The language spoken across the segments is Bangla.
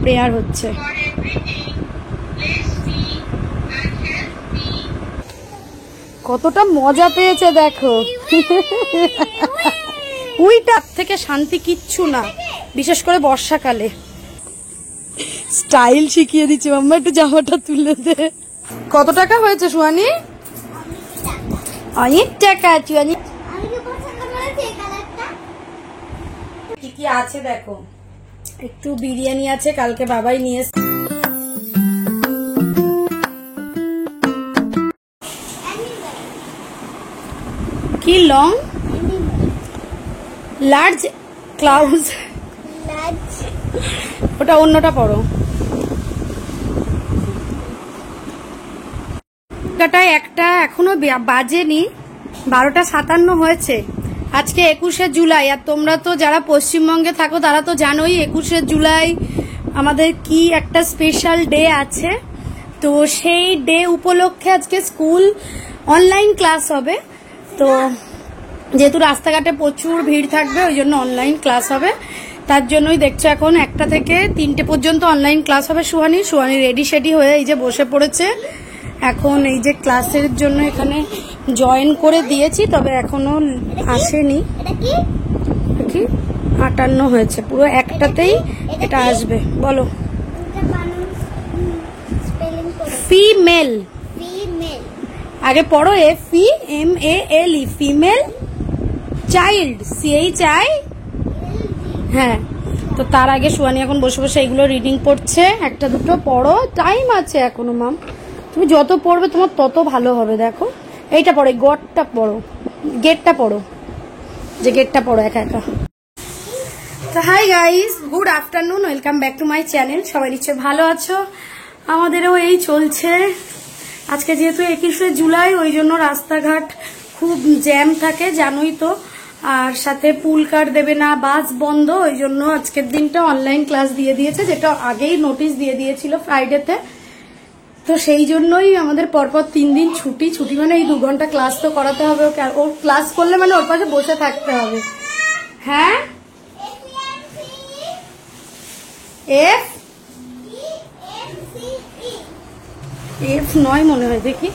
প্রেয়ার হচ্ছে। কতটা মজা পেয়েছে দেখো। ওইটার থেকে শান্তি কিচ্ছু না, বিশেষ করে বর্ষাকালে। স্টাইল শিখিয়ে দিচ্ছি মাম্মা, একটু জামাটা তুলে দে। কত টাকা হয়েছে সুহানি? অনেক টাকা। কি কি আছে দেখো, একটু বিরিয়ানি আছে, কালকে বাবাই নিয়ে এসেছে। কি লং লার্জ ক্লাউজ, ওটা অন্যটা পড়ো। একটা এখনো বাজেনি, 12:57 হয়েছে। আজকে 21শে জুলাই, আর তোমরা তো যারা পশ্চিমবঙ্গে থাকো তারা তো জানোই 21শে জুলাই আমাদের কি একটা স্পেশাল ডে আছে। তো সেই ডে উপলক্ষে আজকে স্কুল অনলাইন ক্লাস হবে। তো যেহেতু রাস্তাঘাটে প্রচুর ভিড় থাকবে, ওই জন্য অনলাইন ক্লাস হবে। তার জন্যই দেখছো এখন 1টা থেকে 3টে পর্যন্ত অনলাইন ক্লাস হবে। সুহানি রেডি শেডি হয়ে এই যে বসে পড়েছে। এখন এই যে ক্লাসের জন্য এখানে জয়েন করে দিয়েছি, তবে এখনো আসেনি। কি 58 হয়েছে, পুরো একটাতেই এটা আসবে। বলো ফিমেল, আগে পড়ো FEMAL, ফিমেল, চাইল্ড CHI। হ্যাঁ, তো তার আগে সুহানি এখন বসে বসে এইগুলো রিডিং পড়ছে। একটা দুটো পড়ো, টাইম আছে এখনো মাম। তুমি যত পড়বে তোমার তত ভালো হবে। দেখো এইটা পড়ো, গড়টা পড়ো, গেটটা পড়ো, যে গেটটা পড়ো একা একা। তো hi guys, good afternoon, welcome back to my channel. সবাই নিশ্চয়ই ভালো আছো, আমাদেরও এই চলছে। আজকে যেহেতু 21শে জুলাই, ওই জন্য রাস্তাঘাট খুব জ্যাম থাকে জানোই তো। আর সাথে পুল কার দেবে না, বাস বন্ধ, ওই জন্য আজকের দিনটা অনলাইন ক্লাস দিয়ে দিয়েছে, যেটা আগেই নোটিশ দিয়ে দিয়েছিল ফ্রাইডেতে। তো সেই জন্যই আমাদের পরপর 3 দিন ছুটি। মানে এই 2 ঘন্টা ক্লাস তো করাতে হবে ওকে, আর ওর ক্লাস করলে মানে ওর পাশে বসে থাকতে হবে। হ্যাঁ, F নয় মনে হয়, দেখি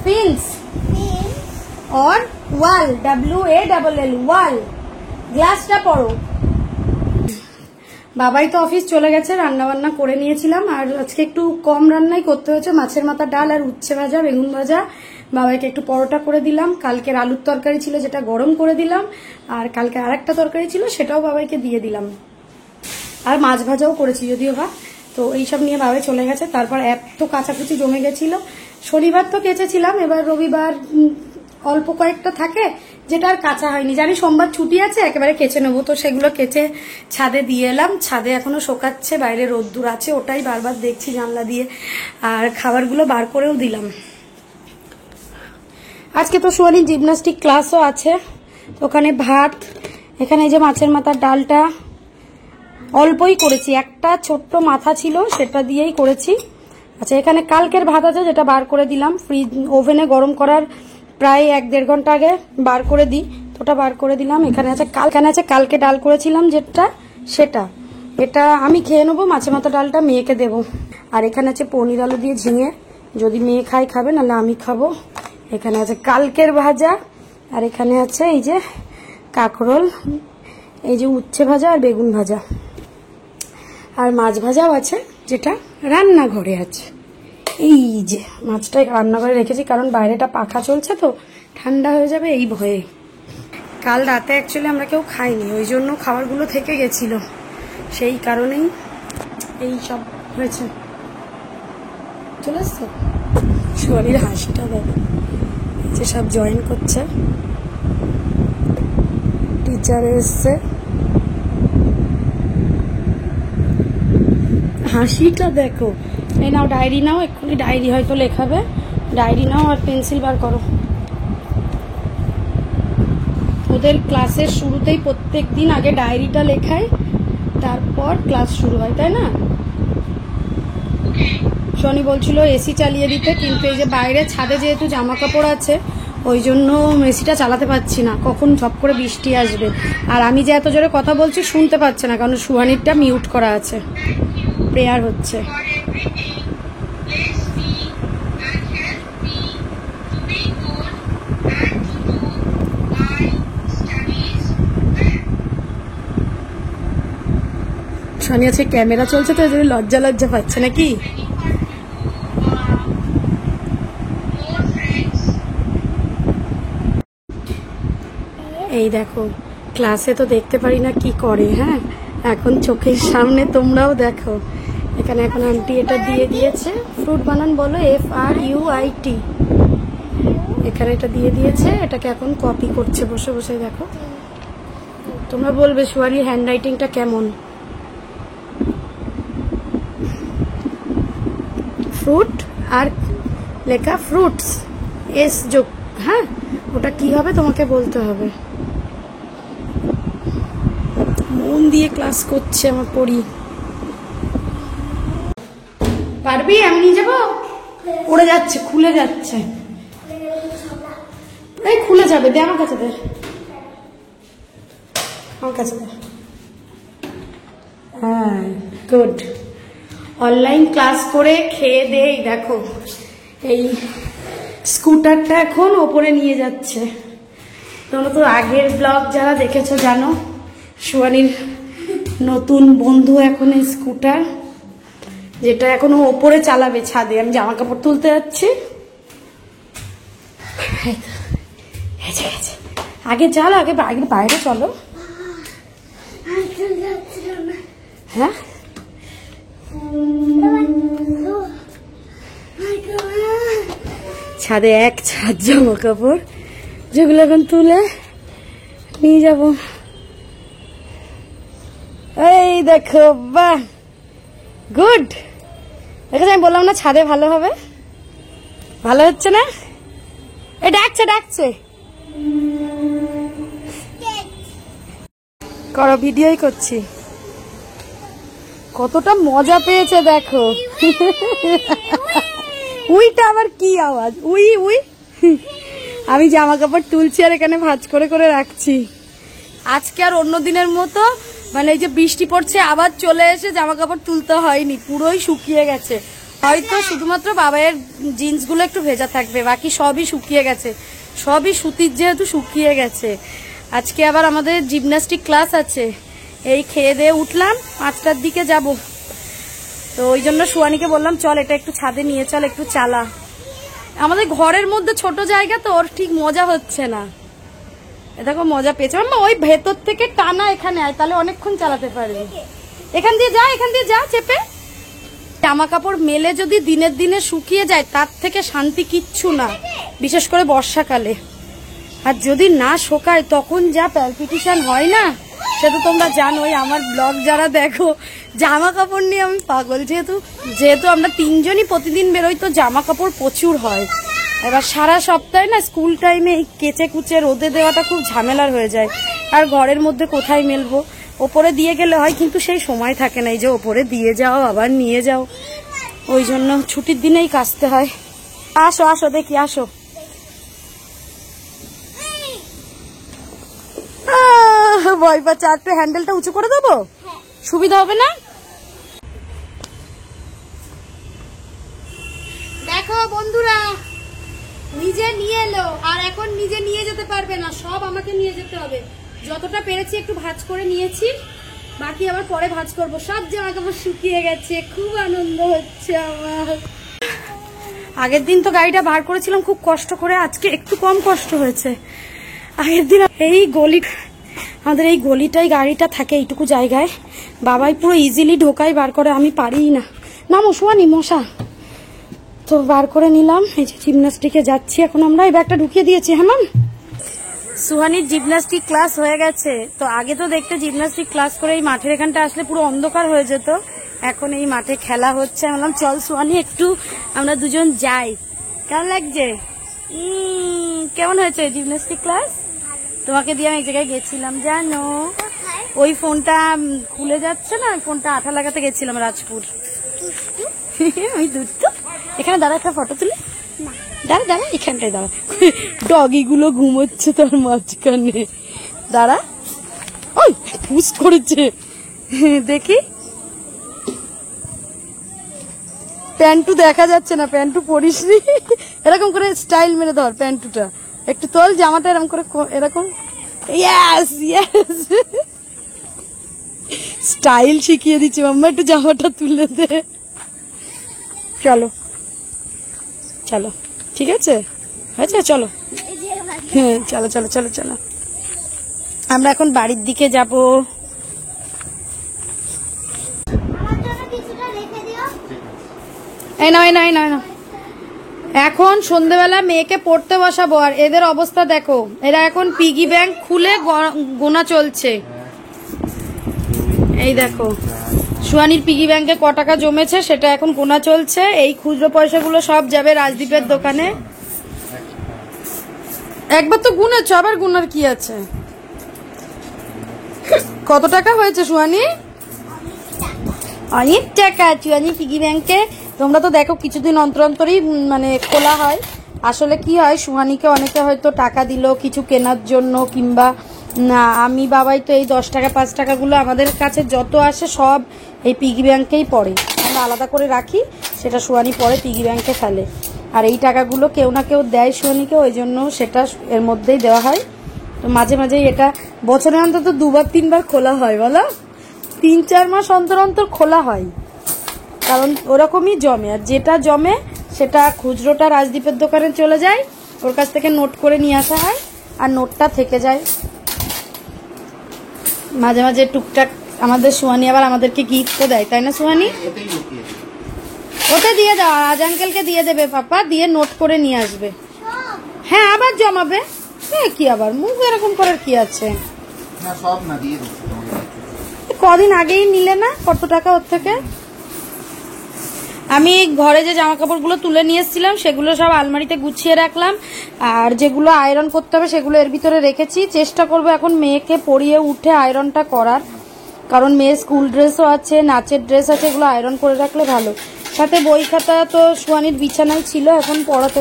ফিন্স और ওয়াল, WALL, ওয়াল। গ্লাসটা পড়ো। বাবাই তো অফিস চলে গেছে, রান্না বান্না করে নিয়েছিলাম, আর আজকে একটু কম রান্নাই করতে হয়েছে। মাছের মাথা ডাল আর উচ্ছে ভাজা, বেগুন ভাজা। বাবাইকে একটু পরোটা করে দিলাম। কালকের আলুর তরকারি ছিল, যেটা গরম করে দিলাম। আর কালকে আরেকটা তরকারি ছিল, সেটাও বাবাইকে দিয়ে দিলাম। আর মাছ ভাজাও করেছি যদিও বা। তো এইসব নিয়ে বাবাই চলে গেছে। তারপর এত কাচাকুচি জমে গেছিল। শনিবার তো কেচেছিলাম, এবার রবিবার অল্প কয়েকটা থাকে যেটা আর কাঁচা হয়নি। জানি সোমবার ছুটি আছে, একেবারে কেচে নেবো। তো সেগুলো কেচে ছাদে দিয়ে এলাম। ছাদে এখনো শোকাচ্ছে, বাইরে রোদ্দুর আছে, ওটাই বারবার দেখছি জানলা দিয়ে। আর খাবারগুলো বার করেও দিলাম। আজকে তো সুহানি জিমনাস্টিক ক্লাসও আছে, ওখানে ভাত। এখানে এই যে মাছের মাথার ডালটা অল্পই করেছি, একটা ছোট্ট মাথা ছিল সেটা দিয়েই করেছি। আচ্ছা, এখানে কালকের ভাত আছে, যেটা বার করে দিলাম। ওভেনে গরম করার প্রায় 1-1.5 ঘন্টা আগে বার করে দিই, তো ওটা বার করে দিলাম। এখানে আছে কালকে ডাল করেছিলাম যেটা, সেটা। এটা আমি খেয়ে নেবো, মাছের মাথা ডালটা মেয়েকে দেবো। আর এখানে আছে পনির আলু দিয়ে ঝিঙে, যদি মেয়ে খাবে, নাহলে আমি খাবো। এখানে আছে কালকের ভাজা, আর এখানে আছে এই যে কাঁকরোল, এই যে উচ্ছে ভাজা আর বেগুন ভাজা, আর মাছ ভাজাও আছে, যেটা রান্নাঘরে আছে। এই যে মাছটা রান্নাঘরে রেখেছি, কারণ বাইরেটা পাখা চলছে তো ঠান্ডা হয়ে যাবে এই ভয়ে। কাল রাতে অ্যাকচুয়ালি আমরা কেউ খাইনি, ওই জন্য খাবারগুলো থেকে গেছিল, সেই কারণেই এই সব হয়েছে। চলে আসছে শরীর, হাসিটা দেখ, যে সব জয়েন করছে, টিচার এসছে, হাসিটা দেখো। এই নাও ডায়েরি নাও, এক্ষুনি ডায়েরি হয়তো লেখাবে। ডায়েরি নাও আর পেন্সিল বার করো। ওদের ক্লাসের শুরুতেই প্রত্যেক দিন আগে ডায়েরিটা লেখায়, তারপর ক্লাস শুরু হয়, তাই না? শনি বলছিল এসি চালিয়ে দিতে, কিন্তু এই যে বাইরে ছাদে যেহেতু জামা কাপড় আছে, ওই জন্য এসিটা চালাতে পারছি না, কখন ঝপ করে বৃষ্টি আসবে। আর আমি যে এত জোরে কথা বলছি শুনতে পাচ্ছে না, কারণ সুহানিরটা মিউট করা আছে, প্রেয়ার হচ্ছে। সুহানি আছে ক্যামেরা চলছে তো, লজ্জা লজ্জা পাচ্ছে নাকি? এই দেখো ক্লাসে তো দেখতে পারি না কি করে, হ্যাঁ এখন চোখের সামনে তোমরাও দেখো। এখানে এখন আন্টি এটা দিয়ে দিয়েছে, ফ্রুট বানান বলো, FRUIT, এখানে এটা দিয়ে দিয়েছে, এটাকে এখন কপি করছে বসে বসে। দেখো তোমরা বলবে সুহানির হ্যান্ড রাইটিংটা কেমন। ফ্রুট আর লেখা ফ্রুটস, এস যোগ, হ্যাঁ ওটা কি হবে তোমাকে বলতে হবে। মন দিয়ে ক্লাস করছে আমার পড়ি। পারবি? আমি নিয়ে যাবো। উড়ে যাচ্ছে, খুলে যাচ্ছে, এই খুলে যাবে, দে আমার কাছে, দে আমার কাছে দে। হ্যাঁ গুড। অনলাইন ক্লাস করে খেয়ে দেই, দেখো এই স্কুটারটা এখন ওপরে নিয়ে যাচ্ছে। তোমরা তো আগের ব্লগ যারা দেখেছো জানো, সুহানির নতুন বন্ধু এখন এই স্কুটার, যেটা এখন ওপরে চালাবে ছাদে। আমি জামা কাপড় তুলতে যাচ্ছি, আগে চলো, আগে বাইরে চলো। হ্যাঁ ছাদে এক ছাদ জামা কাপড়, যেগুলো এখন তুলে নিয়ে যাব। এই দেখো, বাহ গুড। দেখো আমি বললাম না ছাদে ভালো হবে, ভালো হচ্ছে না? এই ডাকছে করো, ভিডিওই করছি। কতটা মজা পেয়েছে দেখো। উইটা আবার কি আওয়াজ? উই আমি জামা কাপড় তুলছি আর এখানে ভাঁজ করে করে রাখছি। আজকে আর অন্য দিনের মতো মানে এই যে বৃষ্টি পড়ছে আবার চলে এসে জামা কাপড় তুলতে হয়নি, পুরোই শুকিয়ে গেছে। হয়তো শুধুমাত্র বাবাইয়ের জিন্সগুলো একটু ভেজা থাকবে, বাকি সবই শুকিয়ে গেছে, সবই সুতির যেহেতু শুকিয়ে গেছে। আজকে আবার আমাদের জিমন্যাস্টিক ক্লাস আছে, এই খেয়ে দিয়ে উঠলাম, 5টার দিকে যাব। তো ওই জন্য সুহানিকে বললাম চল এটা একটু ছাদে নিয়ে চল, একটু চালা। আমাদের ঘরের মধ্যে ছোট জায়গা তো, ওর ঠিক মজা হচ্ছে না। দেখো মজা পেয়েছে, ওই ভেতর থেকে টানা এখানে আয়, তাহলে অনেকক্ষণ চালাতে পারবি। এখান দিয়ে যা চেপে। জামা কাপড় মেলে যদি দিনের দিনে শুকিয়ে যায়, তার থেকে শান্তি কিচ্ছু না, বিশেষ করে বর্ষাকালে। আর যদি না শোকায় তখন যা প্যালপিটেশন হয় না, সেটা তোমরা জানোই। আমার ব্লগ যারা দেখো, জামা কাপড় নিয়ে আমি পাগল। যেহেতু আমরা 3জনই প্রতিদিন বেরোই, তো জামা কাপড় প্রচুর হয়। এবার সারা সপ্তাহে না স্কুল টাইমে এই কেচে কুচে রোদে দেওয়াটা খুব ঝামেলার হয়ে যায়। আর ঘরের মধ্যে কোথায় মেলবো? ওপরে দিয়ে গেলে হয়, কিন্তু সেই সময় থাকে না, এই যে ওপরে দিয়ে যাও আবার নিয়ে যাও, ওই জন্য ছুটির দিনেই কাচতে হয়। আসো দেখি, আসো। ভয় পাচ্ছে, আর হ্যান্ডেলটা উঁচু করে দেবো, সুবিধা হবে না? দেখো বন্ধুরা, নিজে নিয়ে এলো, আর এখন নিজে নিয়ে যেতে পারবে না, সব আমাকে নিয়ে যেতে হবে। যতটা পেরেছি একটু ভাঁজ করে নিয়েছি, বাকি আবার পরে ভাঁজ করবো। সব জামা কাপড় শুকিয়ে গেছে, খুব আনন্দ হচ্ছে আমার। আগের দিন তো গাড়িটা বার করেছিলাম খুব কষ্ট করে, আজকে একটু কম কষ্ট হয়েছে। আগের দিন এই গলি, আমাদের এই গলিটাই গাড়িটা থাকে এইটুকু জায়গায়, বাবাই পুরো ইজিলি ঢোকাই বার করে, আমি পারি না। নামো সুহানি, মশা। তো বার করে নিলাম, এই যে জিমন্যাস্টিকে যাচ্ছি এখন আমরা। এই ব্যাগটা ঢুকিয়ে দিয়েছি। হ্যাঁ ম্যাম, সুহানির জিমন্যাস্টিক ক্লাস হয়ে গেছে। তো আগে তো দেখতে জিমন্যাস্টিক ক্লাস করে এই মাঠের এখানটা আসলে পুরো অন্ধকার হয়ে যেত, এখন এই মাঠে খেলা হচ্ছে। আমি বললাম চল সুহানি একটু আমরা দুজন যাই। কেমন লাগছে? কেমন হয়েছে জিমন্যাস্টিক ক্লাস? তোমাকে দিয়ে আমি এক জায়গায় গেছিলাম জানো, ওই ফোনটা খুলে যাচ্ছে না, ওই ফোনটা আঠা লাগাতে গেছিলাম রাজপুর। ওই দুধ তো এখানে দাদা একটা ফটো তুলে দাঁড়া দাঁড়া, এখানটায় দাঁড়া। ডগি গুলো ঘুমোচ্ছে তার মাঝখানে। দাঁড়া, ওই পুশ করেছে দেখি। প্যান্টু দেখা যাচ্ছে না, প্যান্টু পরিসনি। এরকম করে স্টাইল মেরে ধর প্যান্টুটা, একটু তোল জামাটা এরকম করে, এরকম। ইয়েস ইয়েস, স্টাইল শিখিয়ে দিচ্ছি মাম্মা, একটু জামাটা তুলে দে। চলো চলো, ঠিক আছে, আচ্ছা চলো, হ্যাঁ চলো চলো চলো চলো, আমরা এখন বাড়ির দিকে যাব। এই নয় নয় নয় না, এখন সন্ধ্যেবেলা মেয়েকে পড়তে বসাবো, আর এদের অবস্থা দেখো, এরা এখন পিগি ব্যাংক খুলে গোনা চলছে। এই দেখো সুহানির পিগি ব্যাংকে ক টাকা জমেছে সেটা এখন গোনা চলছে। এই খুচরো পয়সাগুলো সব যাবে রাজদীপের দোকানে। একবার তো গুনেছ, আবার গুনার কি আছে? কত টাকা হয়েছে সুহানি? অনেক টাকা সুহানি পিগি ব্যাংকে। তোমরা তো দেখো কিছুদিন অন্তর অন্তরই মানে খোলা হয়। আসলে কি হয়, সুহানিকে অনেকে হয়তো টাকা দিল কিছু কেনার জন্য, কিংবা না আমি বাবাই তো এই 10 টাকা 5 টাকাগুলো আমাদের কাছে যত আসে সব এই পিগি ব্যাংকেই পড়ে। আমরা আলাদা করে রাখি, সেটা সুহানি পরে পিগি ব্যাংকে ফেলে। আর এই টাকাগুলো কেউ না কেউ দেয় সুহানিকে, ওই জন্য সেটা এর মধ্যেই দেওয়া হয়। তো মাঝে মাঝে এটা বছরে অন্তত 2-3 বার খোলা হয়, বলো 3-4 মাস অন্তর অন্তর খোলা হয়, কারণ ওরকমই জমে। আর যেটা জমে সেটা খুচরোটা রাজদীপের দোকানে চলে যায়, ওর কাছ থেকে নোট করে নিয়ে আসা হয়, আর নোটটা থেকে যায়। মাঝে মাঝে টুকটাক আমাদের সুহানি আবার আমাদেরকে গিফটও দেয়, তাই না সুহানি? ওতে দিয়ে দাও, আজ আঙ্কেলকে দিয়ে দেবে পাপা, দিয়ে নোট করে নিয়ে আসবে। হ্যাঁ আবার জমাবে, হ্যাঁ কি আবার মুখ এরকম করার কি আছে? কদিন আগেই নিলে না কত টাকা ওর থেকে। আমি ঘরে যে জামা কাপড়গুলো তুলে নিয়ে এসেছিলাম সেগুলো সব আলমারিতে গুছিয়ে রাখলাম, আর যেগুলো আয়রন করতে হবে সেগুলো এর ভিতরে রেখেছি। চেষ্টা করবো এখন মেয়েকে পরিয়ে উঠে আয়রনটা করার, কারণ মেয়ের স্কুল ড্রেসও আছে, নাচের ড্রেস আছে, এগুলো আয়রন করে রাখলে ভালো। সাথে বই খাতা তো সুহানির বিছানায় ছিল, এখন পড়াতে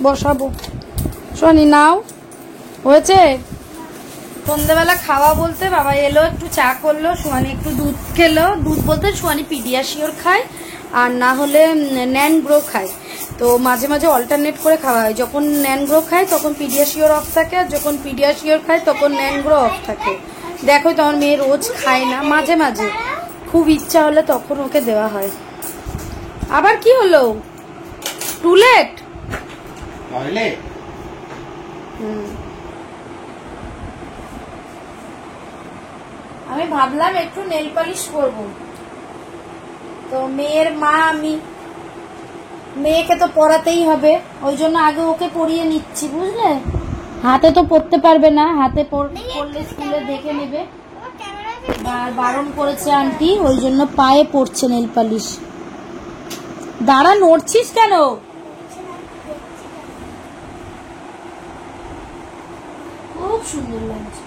বসাবো। সুহানি নাও, হয়েছে? সন্ধ্যেবেলা খাওয়া বলতে বাবা এলো, একটু চা করলো, সুহানি একটু দুধ খেলো। দুধ বলতে সুহানি পিডিয়াশিওর খায়, আর না হলে ন্যানগ্রো খায়। তো মাঝে মাঝে অল্টারনেট করে খাওয়া হয়, যখন ন্যানগ্রো খায় তখন পিডিয়াশিওর অফ থাকে, আর যখন পিডিয়াশিওর খায় তখন ন্যানগ্রো অফ থাকে। দেখো তোমার মেয়ে রোজ খায় না, মাঝে মাঝে খুব ইচ্ছা হলে তখন ওকে দেওয়া হয়। আবার কি হলো? টুলেট? আমি ভাবলাম একটু নেল পালিশ করব, তো মেয়ের মা আমি, মেয়েকে তো পড়াতেই হবে, ওই জন্য আগে ওকে পড়িয়ে নিচ্ছি, বুঝলে? হাতে তো পড়তে পারবে না, হাতে পড়লে স্কুলে দেখে নেবে, বারণ করেছে আন্টি, ওই জন্য পায়ে পড়ছে নেল পালিশ। দাঁড়া, নড়ছিস কেন? খুব সুন্দর লাগছে।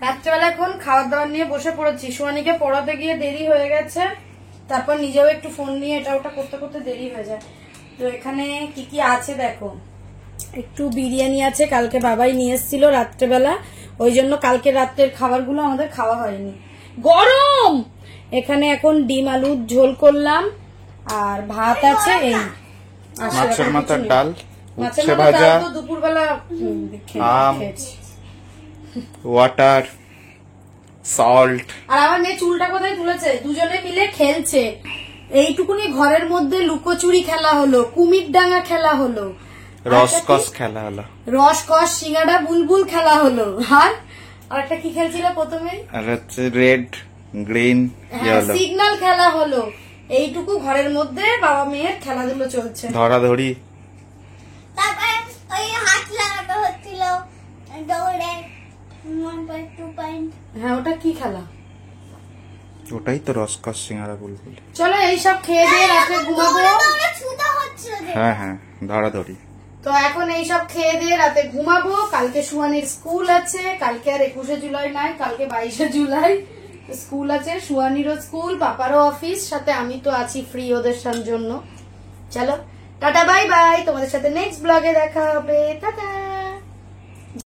রাত্রেবেলা এখন খাবার দাবার নিয়ে বসে পড়েছি। সুহানিকে পড়াতে গিয়ে দেরি হয়ে গেছে, তারপর নিজেও একটু ফোন নিয়ে এটা ওটা করতে করতে দেরি হয়ে যায়। তো এখানে কি কি আছে দেখো, একটু বিরিয়ানি আছে, কালকে বাবাই নিয়ে এসেছিল রাত্রেবেলা, ওই জন্য কালকে রাত্রের খাবারগুলো আমাদের খাওয়া হয়নি, গরম। এখানে এখন ডিম আলুর ঝোল করলাম, আর ভাত আছে, এই মাছের মাথার ডাল, উচ্ছে ভাজা, দুপুরবেলা খেয়েছি, ওয়াটার, সল্ট। আর আমার মেয়ে চুলটা কোথায় তুলেছে, দুজনে মিলে খেলছে। এইটুকুনি ঘরের মধ্যে লুকোচুরি খেলা হলো, কুমির ডাঙ্গা খেলা হলো, রসকস খেলা হলো, রসকস, সিঙ্গাড়া বুলবুল খেলা হলো, আর একটা কি খেলছিল প্রথমে, আর হচ্ছে রেড গ্রিন সিগন্যাল খেলা হলো। এইটুকু ঘরের মধ্যে বাবা মেয়ের খেলাধুলো চলছে, ধরাধরি। তারপরে ওই হাত লাগাতে হচ্ছিল দৌড়ে 1.2 পয়েন্ট। হ্যাঁ ওটা কি খেলা? ওটাই তো রসকস সিঙ্গারা বুলবুল। চলো এইসব খেয়ে দিয়ে রাতে ঘুমাবো। ছুটা হচ্ছিল। হ্যাঁ হ্যাঁ, ধরাধরি। তো এখন এইসব খেয়ে দিয়ে রাতে ঘুমাবো। কালকে সুয়ানির স্কুল আছে, কালকে আর 21শে জুলাই নাই, কালকে 22শে জুলাই স্কুল আছে। সুয়ানিরও স্কুল, পাপারও অফিস, সাথে আমি তো আছি ফ্রি ওদের জন্য। চলো টাটা বাই বাই, তোমাদের সাথে নেক্সট ব্লগে দেখা হবে, টাটা।